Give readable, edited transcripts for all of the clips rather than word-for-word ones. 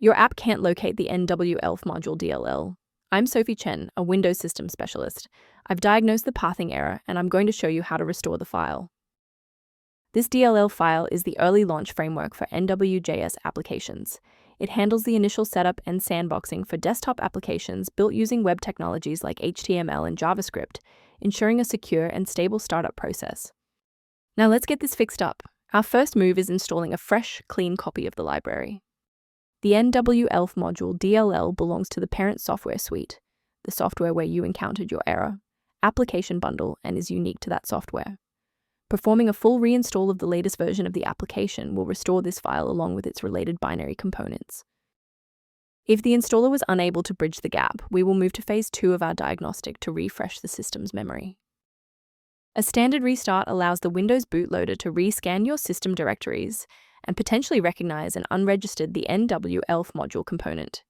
Your app can't locate the NW.js module DLL. I'm Sophie Chen, a Windows system specialist. I've diagnosed the pathing error, and I'm going to show you how to restore the file. This DLL file is the early launch framework for NW.js applications. It handles the initial setup and sandboxing for desktop applications built using web technologies like HTML and JavaScript, ensuring a secure and stable startup process. Now let's get this fixed up. Our first move is installing a fresh, clean copy of the library. The NW.js module DLL belongs to the parent software suite, the software where you encountered your error, application bundle, and is unique to that software. Performing a full reinstall of the latest version of the application will restore this file along with its related binary components. If the installer was unable to bridge the gap, we will move to phase 2 of our diagnostic to refresh the system's memory. A standard restart allows the Windows bootloader to rescan your system directories and potentially recognize an unregistered the NW.js module component.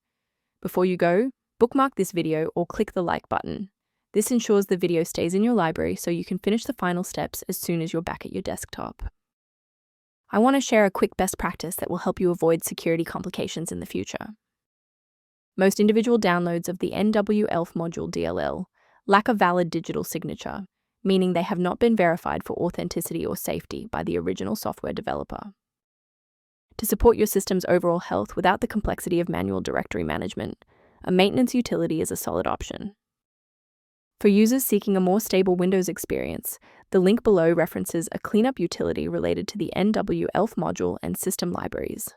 Before you go, bookmark this video or click the like button. This ensures the video stays in your library so you can finish the final steps as soon as you're back at your desktop. I want to share a quick best practice that will help you avoid security complications in the future. Most individual downloads of the NW.js module DLL lack a valid digital signature, meaning they have not been verified for authenticity or safety by the original software developer. To support your system's overall health without the complexity of manual directory management, a maintenance utility is a solid option. For users seeking a more stable Windows experience, the link below references a cleanup utility related to the NW.js module and system libraries.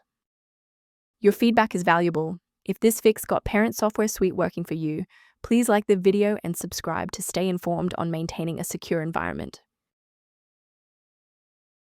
Your feedback is valuable. If this fix got parent software suite working for you, please like the video and subscribe to stay informed on maintaining a secure environment.